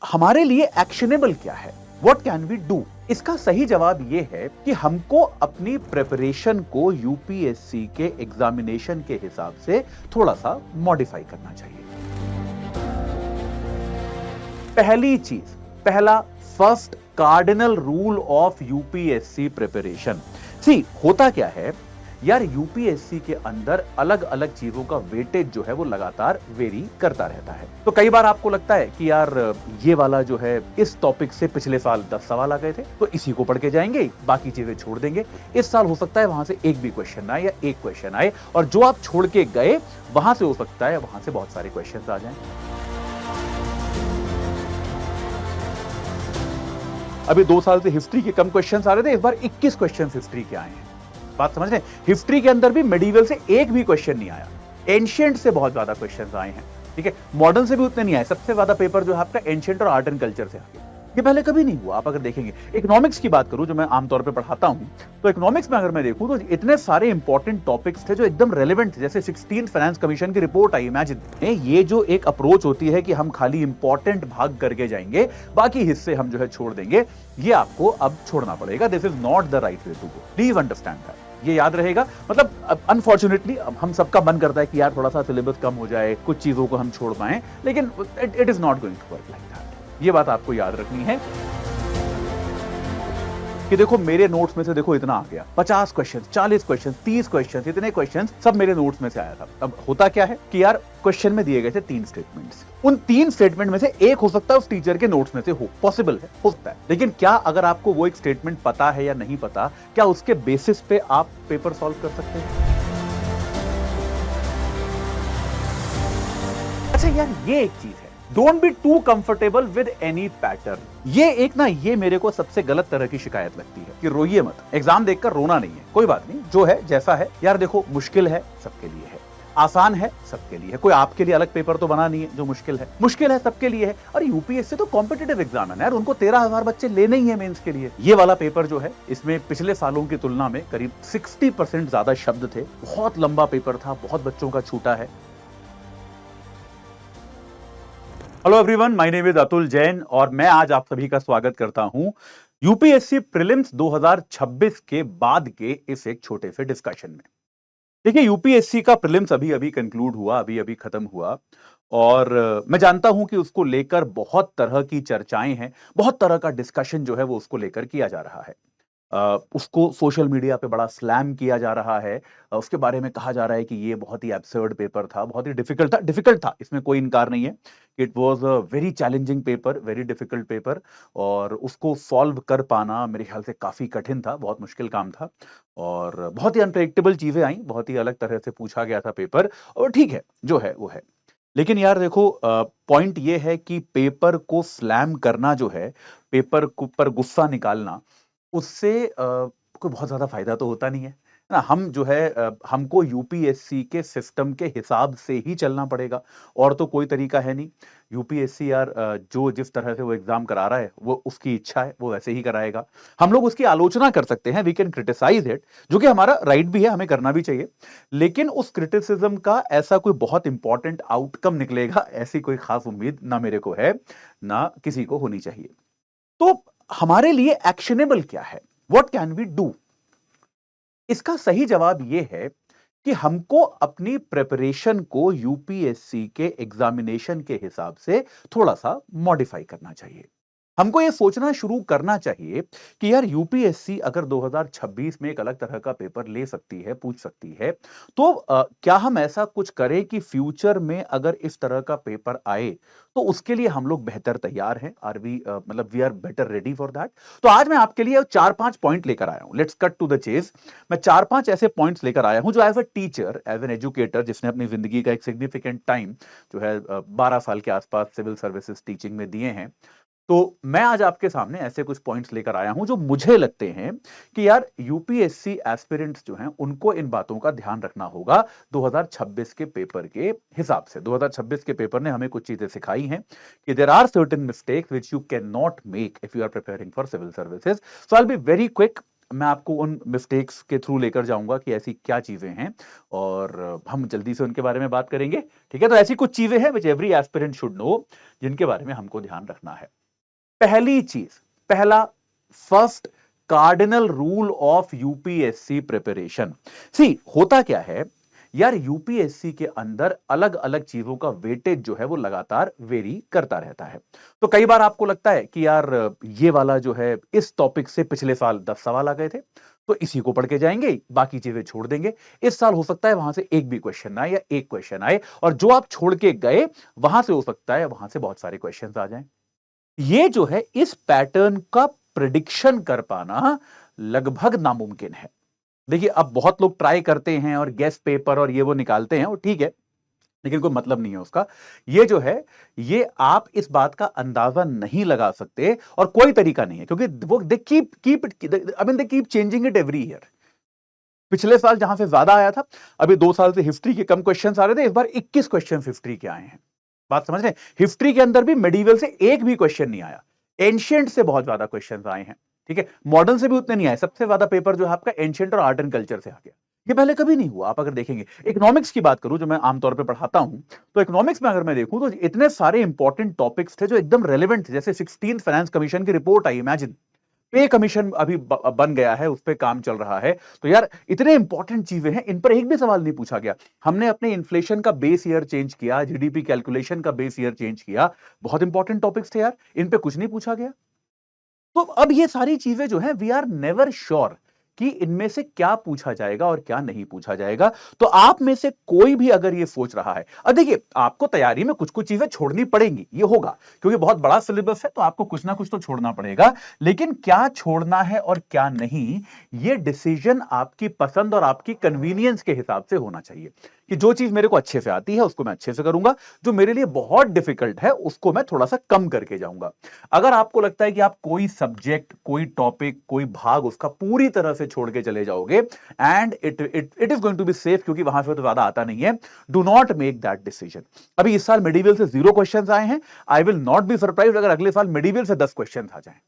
हमारे लिए एक्शनेबल क्या है? What can we do? इसका सही जवाब यह है कि हमको अपनी प्रिपरेशन को यूपीएससी के एग्जामिनेशन के हिसाब से थोड़ा सा मॉडिफाई करना चाहिए। पहली चीज, पहला first cardinal rule of UPSC preparation. See, होता क्या है यार, यूपीएससी के अंदर अलग अलग चीजों का वेटेज जो है वो लगातार वेरी करता रहता है। तो कई बार आपको लगता है कि यार ये वाला जो है इस टॉपिक से पिछले साल 10 सवाल आ गए थे तो इसी को पढ़ के जाएंगे, बाकी चीजें छोड़ देंगे। इस साल हो सकता है वहां से एक भी क्वेश्चन ना आए या एक क्वेश्चन आए, और जो आप छोड़ के गए वहां से हो सकता है वहां से बहुत सारे क्वेश्चन आ जाएं। अभी 2 साल से हिस्ट्री के कम क्वेश्चंस आ रहे थे, इस बार 21 क्वेश्चंस हिस्ट्री के आए हैं। बात समझ रहे हैं? हिस्ट्री के अंदर भी मेडिवल से एक भी क्वेश्चन नहीं आया, एंशिएंट से बहुत ज्यादा क्वेश्चंस आए हैं। ठीक है, मॉडर्न से भी उतने नहीं आए। सबसे ज्यादा पेपर जो है आपका एंशिएंट और आर्ट एंड कल्चर से आ गया। ये पहले कभी नहीं हुआ। आप अगर देखेंगे, इकोनॉमिक्स की बात करूं जो मैं आमतौर पे पढ़ाता हूं, तो इकोनॉमिक्स में अगर मैं देखूं तो इतने सारे इंपॉर्टेंट टॉपिक्स थे जो एकदम रेलेवेंट थे। जैसे 16th फाइनेंस कमीशन की रिपोर्ट आई, इमेजिन। ये जो एक अप्रोच होती है कि हम खाली इंपॉर्टेंट भाग करके जाएंगे, बाकी हिस्से हम जो है छोड़ देंगे, ये आपको अब छोड़ना पड़ेगा। This is not the right way to go. Please understand that. ये याद रहेगा। मतलब अनफॉर्चुनेटली हम सबका मन करता है कि यार थोड़ा सा सिलेबस कम हो जाए, कुछ चीजों को हम छोड़ पाएं, लेकिन it is not going to work like that. ये बात आपको याद रखनी है कि देखो मेरे नोट्स में से देखो इतना आ गया, 50 क्वेश्चन, 40 क्वेश्चन, 30 क्वेश्चन, इतने क्वेश्चन सब मेरे नोट्स में से आया था। अब होता क्या है कि यार क्वेश्चन में दिए गए थे 3 स्टेटमेंट्स। उन 3 स्टेटमेंट में से एक हो सकता है उस टीचर के नोट्स में से हो, पॉसिबल है, हो सकता है। लेकिन क्या अगर आपको वो एक स्टेटमेंट पता है या नहीं पता, क्या उसके बेसिस पे आप पेपर सॉल्व कर सकते हैं? अच्छा यार, ये एक चीज है, don't be too comfortable with any pattern. ये मेरे को सबसे गलत तरह की शिकायत लगती है कि रोइए मत, एग्जाम देखकर रोना नहीं है, कोई बात नहीं, जो है जैसा है। यार देखो, मुश्किल है सबके लिए है, आसान है सबके लिए है, कोई आपके लिए अलग पेपर तो बना नहीं है जो मुश्किल है सबके लिए है। और यूपीएससी तो कॉम्पिटिटिव एग्जाम है यार, उनको 13,000 बच्चे लेने ही है मेंस के लिए। ये वाला पेपर जो है, इसमें पिछले सालों की तुलना में करीब 60% ज्यादा शब्द थे, बहुत लंबा पेपर था, बहुत बच्चों का छूटा है। Hello everyone, my name is Atul Jain और मैं आज आप सभी का स्वागत करता हूं यूपीएससी प्रीलिम्स 2026 के बाद के इस एक छोटे से डिस्कशन में। देखिए, यूपीएससी का प्रीलिम्स अभी अभी कंक्लूड हुआ, अभी अभी खत्म हुआ, और मैं जानता हूं कि उसको लेकर बहुत तरह की चर्चाएं हैं, बहुत तरह का डिस्कशन जो है वो उसको लेकर किया जा रहा है। उसको सोशल मीडिया पे बड़ा स्लैम किया जा रहा है। उसके बारे में कहा जा रहा है कि ये बहुत ही एब्सर्ड पेपर था, बहुत ही डिफिकल्ट था, इसमें कोई इनकार नहीं है। It was a very challenging paper, very difficult paper, और उसको सॉल्व कर पाना मेरे ख्याल से काफी कठिन था, बहुत मुश्किल काम था, और बहुत ही अनप्रेडिक्टेबल चीजें आई, बहुत ही अलग तरह से पूछा गया था पेपर। और ठीक है, जो है वो है। लेकिन यार देखो, पॉइंट ये है कि पेपर को स्लैम करना जो है, पेपर पर गुस्सा निकालना, उससे कोई बहुत ज्यादा फायदा तो होता नहीं है ना। हम जो है हमको यूपीएससी के सिस्टम के हिसाब से ही चलना पड़ेगा, और तो कोई तरीका है नहीं। यूपीएससी यार जो जिस तरह से वो एग्जाम करा रहा है, वो उसकी इच्छा है, वो वैसे ही कराएगा। हम लोग उसकी आलोचना कर सकते हैं, वी कैन क्रिटिसाइज इट, जो कि हमारा राइट भी है, हमें करना भी चाहिए। लेकिन उस क्रिटिसिज्म का ऐसा कोई बहुत इंपॉर्टेंट आउटकम निकलेगा, ऐसी कोई खास उम्मीद ना मेरे को है, ना किसी को होनी चाहिए। तो हमारे लिए एक्शनेबल क्या है? What can we do? इसका सही जवाब यह है कि हमको अपनी प्रिपरेशन को यूपीएससी के एग्जामिनेशन के हिसाब से थोड़ा सा मॉडिफाई करना चाहिए। हमको यह सोचना शुरू करना चाहिए कि यार यूपीएससी अगर 2026 में एक अलग तरह का पेपर ले सकती है, पूछ सकती है, तो क्या हम ऐसा कुछ करें कि फ्यूचर में अगर इस तरह का पेपर आए तो उसके लिए हम लोग बेहतर तैयार हैं? आर वी मतलब we are better ready for that? तो आज मैं आपके लिए 4-5 पॉइंट लेकर आया हूं। Let's cut to the chase. मैं 4-5 ऐसे पॉइंट्स लेकर आया हूं जो as a teacher, as an educator, जिसने अपनी जिंदगी का एक सिग्निफिकेंट टाइम जो है 12 साल के आसपास सिविल सर्विसेज टीचिंग में दिए हैं, तो मैं आज आपके सामने ऐसे कुछ पॉइंट्स लेकर आया हूं जो मुझे लगते हैं कि यार यूपीएससी एस्पिरेंट्स जो हैं उनको इन बातों का ध्यान रखना होगा 2026 के पेपर के हिसाब से। 2026 के पेपर ने हमें कुछ चीजें सिखाई हैं कि there are certain mistakes which you can not make if you are preparing for civil services. So I will be very quick, मैं आपको उन मिस्टेक्स के थ्रू लेकर जाऊंगा कि ऐसी क्या चीजें हैं और हम जल्दी से उनके बारे में बात करेंगे। ठीक है, तो ऐसी कुछ चीजें हैं which every aspirant should know, जिनके बारे में हमको ध्यान रखना है। पहली चीज, पहला, first cardinal rule of UPSC preparation. See, होता क्या है यार, यूपीएससी के अंदर अलग अलग चीजों का वेटेज जो है वो लगातार वेरी करता रहता है। तो कई बार आपको लगता है कि यार ये वाला जो है, इस टॉपिक से पिछले साल 10 सवाल आ गए थे, तो इसी को पढ़ के जाएंगे, बाकी चीजें छोड़ देंगे। इस साल हो सकता है वहां से एक भी क्वेश्चन आए या एक क्वेश्चन आए, और जो आप छोड़ के गए वहां से हो सकता है वहां से बहुत सारे क्वेश्चन आ जाएं। ये जो है, इस पैटर्न का प्रिडिक्शन कर पाना लगभग नामुमकिन है। देखिए, अब बहुत लोग ट्राई करते हैं और गेस पेपर और ये वो निकालते हैं, वो ठीक है, लेकिन कोई मतलब नहीं है उसका। ये जो है, ये आप इस बात का अंदाजा नहीं लगा सकते और कोई तरीका नहीं है, क्योंकि वो they keep changing it every year. पिछले साल जहां से ज्यादा आया था, अभी 2 साल से हिस्ट्री के कम क्वेश्चंस आ रहे थे, इस बार 21 क्वेश्चन हिस्ट्री के आए हैं। बात समझ रहे हैं? हिस्ट्री के अंदर भी मेडिवल से एक भी क्वेश्चन नहीं आया, एंशिएंट से बहुत ज्यादा क्वेश्चन आए हैं। ठीक है, मॉडर्न से भी उतने नहीं आए। सबसे ज्यादा पेपर जो है आपका एंशिएंट और आर्ट एंड कल्चर से आ गया। ये पहले कभी नहीं हुआ। आप अगर देखेंगे, इकोनॉमिक्स की बात करूं जो मैं आमतौर पे पढ़ाता हूं, तो इकोनॉमिक्स में अगर मैं देखूं तो इतने सारे इंपॉर्टेंट टॉपिक्स थे जो एकदम रेलेवेंट थे। जैसे 16th फाइनेंस कमीशन की रिपोर्ट आई, इमेजिन, पे कमीशन अभी बन गया है, उस पर काम चल रहा है। तो यार इतने इंपॉर्टेंट चीजें हैं, इन पर एक भी सवाल नहीं पूछा गया। हमने अपने इन्फ्लेशन का बेस ईयर चेंज किया, जीडीपी कैलकुलेशन का बेस ईयर चेंज किया, बहुत इंपॉर्टेंट टॉपिक्स थे यार, इन पे कुछ नहीं पूछा गया। तो अब ये सारी चीजें जो है, वी आर नेवर श्योर कि इनमें से क्या पूछा जाएगा और क्या नहीं पूछा जाएगा। तो आप में से कोई भी अगर ये सोच रहा है, अब देखिए, आपको तैयारी में कुछ कुछ चीजें छोड़नी पड़ेंगी, ये होगा, क्योंकि बहुत बड़ा सिलेबस है, तो आपको कुछ ना कुछ तो छोड़ना पड़ेगा। लेकिन क्या छोड़ना है और क्या नहीं, ये डिसीजन आपकी पसंद और आपकी कन्वीनियंस के हिसाब से होना चाहिए। कि जो चीज मेरे को अच्छे से आती है उसको मैं अच्छे से करूंगा, जो मेरे लिए बहुत डिफिकल्ट है उसको मैं थोड़ा सा कम करके जाऊंगा। अगर आपको लगता है कि आप कोई सब्जेक्ट, कोई टॉपिक, कोई भाग उसका पूरी तरह से छोड़ के चले जाओगे, and it is going to be safe, क्योंकि वहां से तो ज्यादा आता नहीं है, do not make that decision. अभी इस साल मेडिवल से 0 क्वेश्चन आए हैं, I will not be surprise अगर अगले साल मेडिवल से 10 क्वेश्चन आ जाए।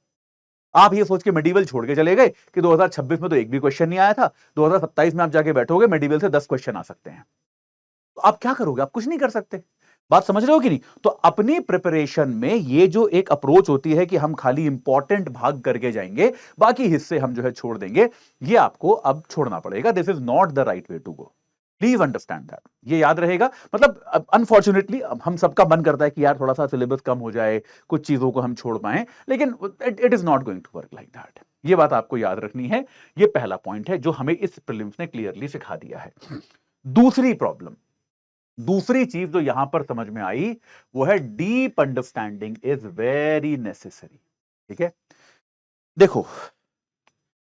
आप ये सोच के मेडिवल छोड़ के चले गए कि 2026 में तो एक भी क्वेश्चन नहीं आया था, 2027 में आप जाके बैठोगे, मेडिवल से 10 क्वेश्चन आ सकते हैं। तो आप क्या करोगे? आप कुछ नहीं कर सकते। बात समझ रहे हो कि नहीं? तो अपनी प्रिपरेशन में ये जो एक अप्रोच होती है कि हम खाली इंपॉर्टेंट भाग करके जाएंगे, बाकी हिस्से हम जो है छोड़ देंगे, ये आपको अब छोड़ना पड़ेगा। This is not the right way to go. Please understand that, ये याद रहेगा। मतलब अनफॉर्चुनेटली हम सबका मन करता है कि यार थोड़ा सा सिलेबस कम हो जाए, कुछ चीजों को हम छोड़ पाए, लेकिन it is not going to work like that. ये बात आपको याद रखनी है। ये पहला पॉइंट है जो हमें इस प्रीलिम्स ने क्लियरली सिखा दिया है। दूसरी प्रॉब्लम, दूसरी चीज जो यहां पर समझ में आई, वो है deep understanding is very necessary. ठीक है, देखो,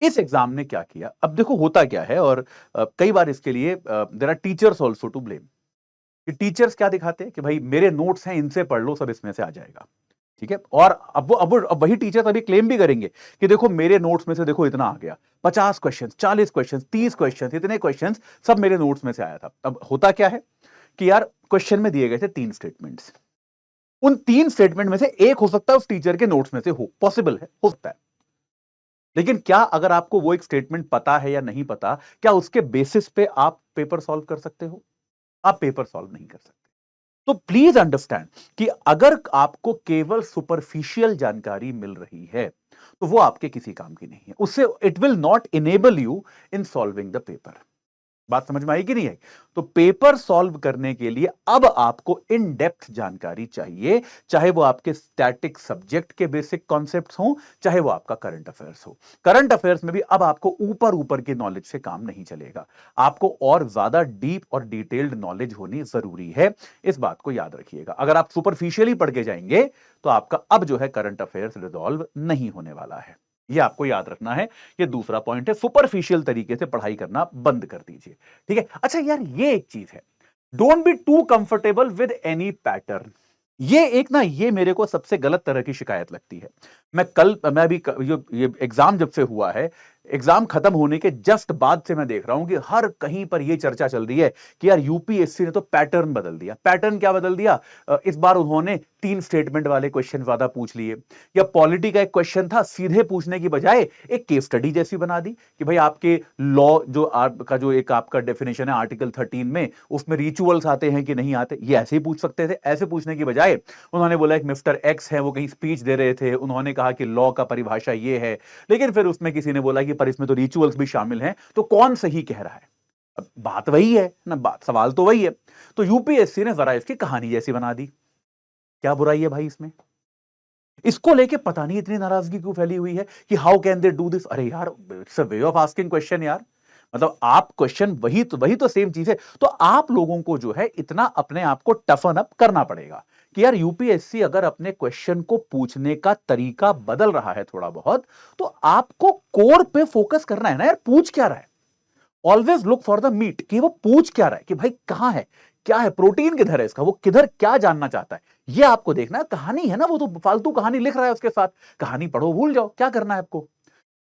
इस एग्जाम ने क्या किया, अब देखो होता क्या है, और कई बार इसके लिए there are teachers also to blame. कि टीचर्स क्या दिखाते हैं कि भाई मेरे नोट्स हैं, इनसे पढ़ लो, सब इसमें से आ जाएगा। ठीक है, और अब वही टीचर्स अभी क्लेम भी करेंगे कि देखो मेरे नोट्स में से देखो इतना आ गया, 50 क्वेश्चन, 40 क्वेश्चन, 30 क्वेश्चन, इतने क्वेश्चन सब मेरे नोट्स में से आया था। अब होता क्या है कि यार क्वेश्चन में दिए गए थे 3 स्टेटमेंट्स, उन 3 स्टेटमेंट में से एक हो सकता है उस टीचर के नोट्स में से हो, पॉसिबल है, हो सकता है। लेकिन क्या अगर आपको वो एक स्टेटमेंट पता है या नहीं पता, क्या उसके बेसिस पे आप पेपर सॉल्व कर सकते हो? आप पेपर सॉल्व नहीं कर सकते। तो प्लीज अंडरस्टैंड कि अगर आपको केवल सुपरफिशियल जानकारी मिल रही है, तो वो आपके किसी काम की नहीं है, उससे it will not enable you in solving the paper. बात समझ में आई कि नहीं आई? तो पेपर सॉल्व करने के लिए अब आपको इन डेप्थ जानकारी चाहिए, चाहे वो आपके स्टैटिक सब्जेक्ट के बेसिक कॉन्सेप्ट्स हो, चाहे वो आपका करंट अफेयर्स हो। करंट अफेयर्स में भी अब आपको ऊपर ऊपर की नॉलेज से काम नहीं चलेगा, आपको और ज्यादा डीप और डिटेल्ड नॉलेज होनी जरूरी है। इस बात को याद रखिएगा। अगर आप सुपरफिशियली पढ़ के जाएंगे तो आपका अब जो है करंट अफेयर्स रिजॉल्व नहीं होने वाला है। ये आपको याद रखना है। ये दूसरा पॉइंट है, सुपरफिशियल तरीके से पढ़ाई करना बंद कर दीजिए। ठीक है, अच्छा यार, ये एक चीज है, don't be too comfortable with any pattern. ये एक ना, ये मेरे को सबसे गलत तरह की शिकायत लगती है। मैं अभी ये एग्जाम जब से हुआ है, एग्जाम खत्म होने के जस्ट बाद से मैं देख रहा हूं कि हर कहीं पर यह चर्चा चल रही है कि यार यूपीएससी ने तो पैटर्न बदल दिया। पैटर्न क्या बदल दिया? इस बार उन्होंने 3 स्टेटमेंट वाले क्वेश्चन ज्यादा पूछ लिए, या पॉलिटी का एक क्वेश्चन था सीधे पूछने की बजाय एक केस स्टडी जैसी बना दी कि भाई आपके लॉ जो आपका जो एक आपका डेफिनेशन है आर्टिकल 13 में, उसमें रिचुअल्स आते हैं कि नहीं आते, ये ऐसे ही पूछ सकते थे। ऐसे पूछने की बजाय उन्होंने बोला एक मिस्टर एक्स है वो कहीं स्पीच दे रहे थे, उन्होंने कहा कि लॉ का परिभाषा ये है, लेकिन फिर उसमें किसी ने बोला कि पर इसमें तो रिचुअल्स भी शामिल हैं, तो कौन सही कह रहा है? अब बात वही है ना, बात सवाल तो वही है। तो यूपीएससी ने जरा इसकी कहानी जैसी बना दी। क्या बुराई है भाई इसमें? इसको लेके पता नहीं इतनी नाराजगी क्यों फैली हुई है कि how can they do this. अरे यार, it's a way of asking question यार। मतलब आप क्वेश्चन वही तो सेम चीज है। तो आप लोगों को जो है इतना अपने आप को टफन अप करना पड़ेगा कि यार यूपीएससी अगर अपने क्वेश्चन को पूछने का तरीका बदल रहा है थोड़ा बहुत, तो आपको कोर पे फोकस करना है ना यार, पूछ क्या रहा है। Always look for the meat, कि वो पूछ क्या रहा है, कि भाई कहां है, क्या है, प्रोटीन किधर है इसका, वो किधर क्या जानना चाहता है, ये आपको देखना है। कहानी है ना, वो तो फालतू कहानी लिख रहा है, उसके साथ कहानी पढ़ो भूल जाओ, क्या करना है आपको।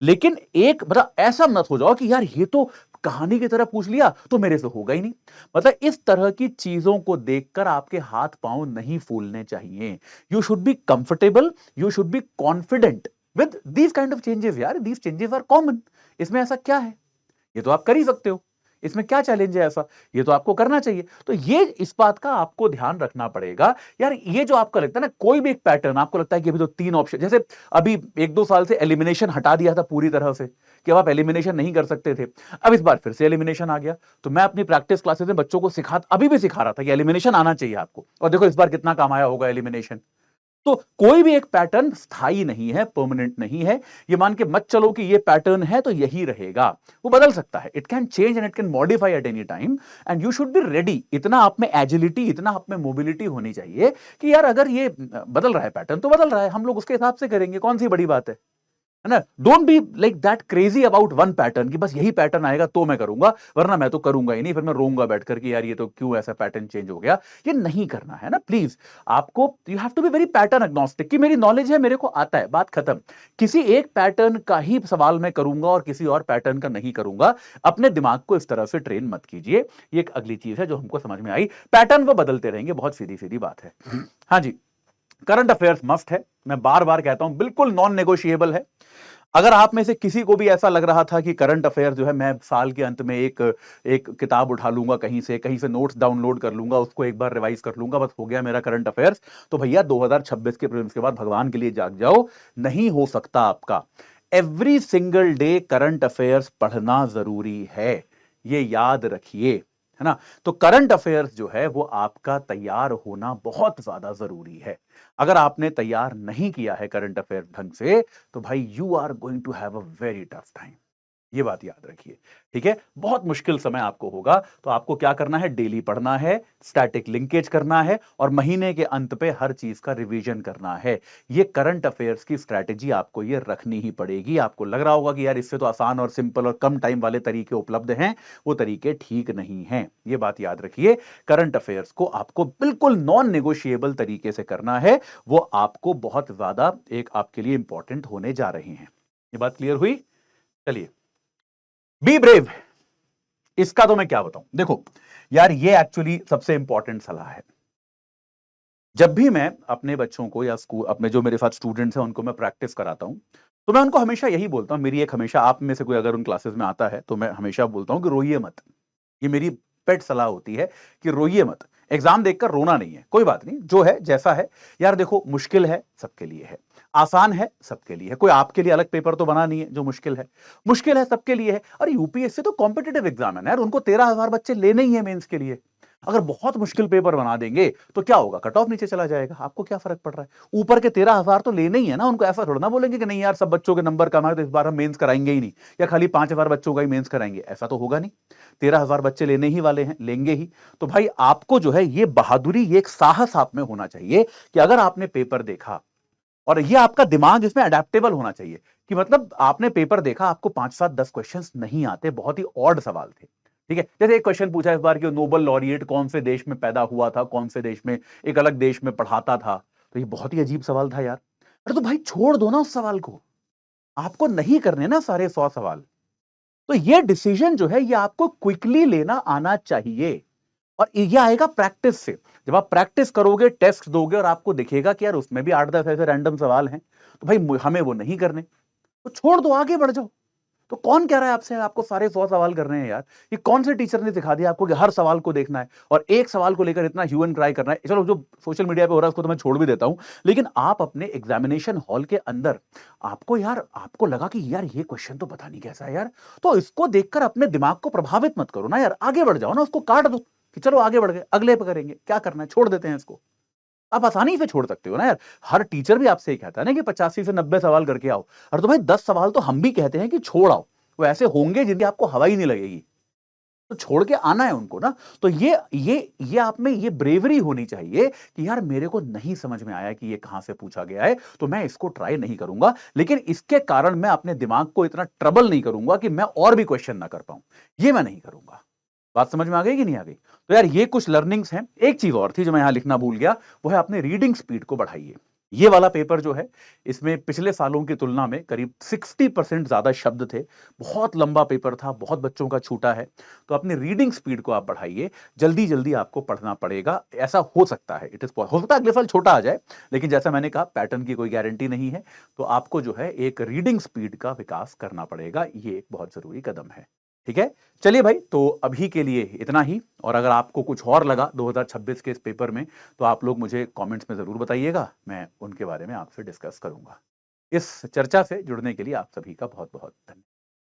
लेकिन एक मतलब ऐसा मत हो जाओ कि यार ये तो कहानी की तरह पूछ लिया तो मेरे से होगा ही नहीं। मतलब इस तरह की चीजों को देखकर आपके हाथ पांव नहीं फूलने चाहिए। You should be comfortable, you should be confident with these kind of changes. यार दीज चेंजेस आर कॉमन, इसमें ऐसा क्या है, ये तो आप कर ही सकते हो, इसमें क्या चैलेंज है ऐसा, ये तो आपको करना चाहिए। तो ये इस बात का आपको ध्यान रखना पड़ेगा। यार ये जो आपको लगता है ना, कोई भी एक पैटर्न आपको लगता है कि अभी तो 3 ऑप्शन, जैसे अभी 1-2 साल से एलिमिनेशन हटा दिया था पूरी तरह से कि अब आप एलिमिनेशन नहीं कर सकते थे, अब इस बार फिर से एलिमिनेशन आ गया। तो मैं अपनी प्रैक्टिस क्लासेस में बच्चों को अभी भी सिखा रहा था कि एलिमिनेशन आना चाहिए आपको, और देखो इस बार कितना काम आया होगा एलिमिनेशन। तो कोई भी एक पैटर्न स्थायी नहीं है, परमानेंट नहीं है। ये मान के मत चलो कि ये पैटर्न है तो यही रहेगा, वो बदल सकता है। It can change and it can modify at any time, and you should be ready. इतना आप में एजिलिटी, इतना आप में मोबिलिटी होनी चाहिए कि यार अगर ये बदल रहा है पैटर्न तो बदल रहा है, हम लोग उसके हिसाब से करेंगे, कौन सी बड़ी बात है ना। Don't be like that crazy about one pattern कि बस यही पैटर्न आएगा तो मैं करूंगा, वरना मैं तो करूंगा ही नहीं, फिर मैं रोऊंगा बैठकर कि यार ये तो क्यों ऐसा पैटर्न चेंज हो गया। ये नहीं करना है ना प्लीज। आपको you have to be very pattern agnostic कि मेरी नॉलेज है, मेरे को आता है, बात खत्म। किसी एक पैटर्न का ही सवाल मैं करूंगा और किसी और पैटर्न का नहीं करूंगा। अपने दिमाग को इस तरह से ट्रेन मत कीजिए। ये एक अगली चीज है जो हमको समझ में आई। पैटर्न वो बदलते रहेंगे, बहुत सीधी सीधी बात है। हाँ जी, करंट अफेयर्स मस्ट है, मैं बार बार कहता हूं, बिल्कुल नॉन नेगोशिएबल है। अगर आप में से किसी को भी ऐसा लग रहा था कि करंट अफेयर जो है मैं साल के अंत में एक एक किताब उठा लूंगा, कहीं से नोट्स डाउनलोड कर लूंगा, उसको एक बार रिवाइज कर लूंगा, बस हो गया मेरा करंट अफेयर्स, तो भैया 2026 के प्रीलिम्स के बाद भगवान के लिए जाग जाओ। नहीं हो सकता आपका। Every single day current affairs पढ़ना जरूरी है, ये याद रखिए, है ना। तो करंट अफेयर्स जो है वो आपका तैयार होना बहुत ज्यादा जरूरी है। अगर आपने तैयार नहीं किया है करंट अफेयर ढंग से, तो भाई you are going to have a very tough time. ये बात याद रखिए, ठीक है। बहुत मुश्किल समय आपको होगा, तो आपको क्या करना है, डेली पढ़ना है, स्टैटिक लिंकेज करना है, और महीने के अंत पे हर चीज का रिवीजन करना है। ये करंट अफेयर्स की स्ट्रैटेजी आपको ये रखनी ही पड़ेगी। आपको लग रहा होगा कि यार इससे तो आसान और सिंपल और कम टाइम वाले तरीके उपलब्ध हैं, वो तरीके ठीक नहीं हैं। ये बात याद रखिए। करंट अफेयर्स को आपको बिल्कुल नॉन नेगोशिएबल तरीके से करना है, वो आपको बहुत ज्यादा एक आपके लिए इंपॉर्टेंट होने जा रहे हैं। ये बात क्लियर हुई? चलिए, बी ब्रेव, इसका तो मैं क्या बताऊं। देखो यार, ये एक्चुअली सबसे इंपॉर्टेंट सलाह है। जब भी मैं अपने बच्चों को या स्कूल अपने जो मेरे साथ स्टूडेंट्स हैं उनको मैं प्रैक्टिस कराता हूं, तो मैं उनको हमेशा यही बोलता हूं, मेरी एक हमेशा, आप में से कोई अगर उन क्लासेस में आता है तो मैं हमेशा बोलता हूं कि रोइए मत। ये मेरी पेट सलाह होती है कि रोइए मत। एग्जाम देखकर रोना नहीं है, कोई बात नहीं, जो है जैसा है। यार देखो, मुश्किल है सबके लिए है, आसान है सबके लिए है, कोई आपके लिए अलग पेपर तो बना नहीं है जो मुश्किल है सबके लिए है। और यूपीएससी तो कॉम्पिटिटिव एग्जाम है ना यार, उनको 13,000 बच्चे लेने ही है मेंस के लिए। अगर बहुत मुश्किल पेपर बना देंगे तो क्या होगा, कट ऑफ नीचे चला जाएगा, आपको क्या फर्क पड़ रहा है। ऊपर के 13,000 तो लेने ही है ना, उनको ऐसा थोड़ा ना बोलेंगे कि नहीं यार सब बच्चों के नंबर कम आए तो इस बार हम मेंस कराएंगे ही नहीं, या खाली 5,000 बच्चों का ही मेंस कराएंगे, ऐसा तो होगा नहीं। 13,000 बच्चे लेने ही वाले हैं, लेंगे ही। तो भाई आपको जो है ये बहादुरी, ये एक साहस आप में होना चाहिए कि अगर आपने पेपर देखा, और ये आपका दिमाग इसमें अडेप्टेबल होना चाहिए कि मतलब आपने पेपर देखा, आपको 5-7-10 क्वेश्चंस नहीं आते, बहुत ही ऑड सवाल थे, ठीक है। जैसे एक क्वेश्चन पूछा इस बार कि नोबेल लॉरिएट कौन से देश में पैदा हुआ था, कौन से देश में, एक अलग देश में पढ़ाता था। तो ये बहुत ही अजीब सवाल था यार। अरे तो भाई छोड़ दो ना उस सवाल को, आपको नहीं करने ना सारे 100 सवाल। तो ये डिसीजन जो है ये आपको क्विकली लेना आना चाहिए और ये आएगा प्रैक्टिस से। जब आप प्रैक्टिस करोगे, टेस्ट दोगे और आपको दिखेगा कि यार उसमें भी 8-10 ऐसे रैंडम सवाल हैं, तो भाई हमें वो नहीं करने, तो छोड़ दो, आगे बढ़ जाओ। तो कौन कह रहा है आपसे आपको सारे 100 सवाल करने हैं यार? ये कौन से टीचर ने सिखा दिया आपको कि हर सवाल को देखना है और एक सवाल को लेकर इतना ह्यू एंड क्राई करना है? चलो जो सोशल मीडिया पे हो रहा है उसको तो मैं छोड़ भी देता हूं, लेकिन आप अपने एग्जामिनेशन हॉल के अंदर आपको यार आपको लगा कि यार ये क्वेश्चन तो पता नहीं कैसा है यार, तो इसको देखकर अपने दिमाग को प्रभावित मत करो ना यार, आगे बढ़ जाओ ना, उसको काट दो कि चलो आगे बढ़ गए, अगले पे करेंगे, क्या करना है, छोड़ देते हैं इसको। आप आसानी से छोड़ सकते हो ना यार। हर टीचर भी आपसे ये कहता है ना कि 85 से 90 सवाल करके आओ, और तो भाई 10 सवाल तो हम भी कहते हैं कि छोड़ आओ। वो ऐसे होंगे जिनकी आपको हवा ही नहीं लगेगी, तो छोड़ के आना है उनको ना। तो ये आप में ये ब्रेवरी होनी चाहिए कि यार मेरे को नहीं समझ में आया कि ये कहां से पूछा गया है, तो मैं इसको ट्राई नहीं करूंगा, लेकिन इसके कारण मैं अपने दिमाग को इतना ट्रबल नहीं करूंगा कि मैं और भी क्वेश्चन ना कर पाऊं। ये मैं नहीं करूंगा। बात समझ में आ गई कि नहीं आ गई? तो यार ये कुछ लर्निंग्स हैं। एक चीज और थी जो मैं यहां लिखना भूल गया, वो है अपने रीडिंग स्पीड को बढ़ाइए। ये वाला पेपर जो है, इसमें पिछले सालों की तुलना में करीब 60% ज्यादा शब्द थे। बहुत लंबा पेपर था, बहुत बच्चों का छूटा है। तो अपनी रीडिंग स्पीड को आप बढ़ाइए, जल्दी जल्दी आपको पढ़ना पड़ेगा। ऐसा हो सकता है, हो सकता है अगले साल छोटा आ जाए, लेकिन जैसा मैंने कहा पैटर्न की कोई गारंटी नहीं है। तो आपको जो है एक रीडिंग स्पीड का विकास करना पड़ेगा, ये एक बहुत जरूरी कदम है। ठीक है, चलिए भाई, तो अभी के लिए इतना ही। और अगर आपको कुछ और लगा 2026 के इस पेपर में, तो आप लोग मुझे कमेंट्स में जरूर बताइएगा, मैं उनके बारे में आपसे डिस्कस करूंगा। इस चर्चा से जुड़ने के लिए आप सभी का बहुत बहुत धन्यवाद।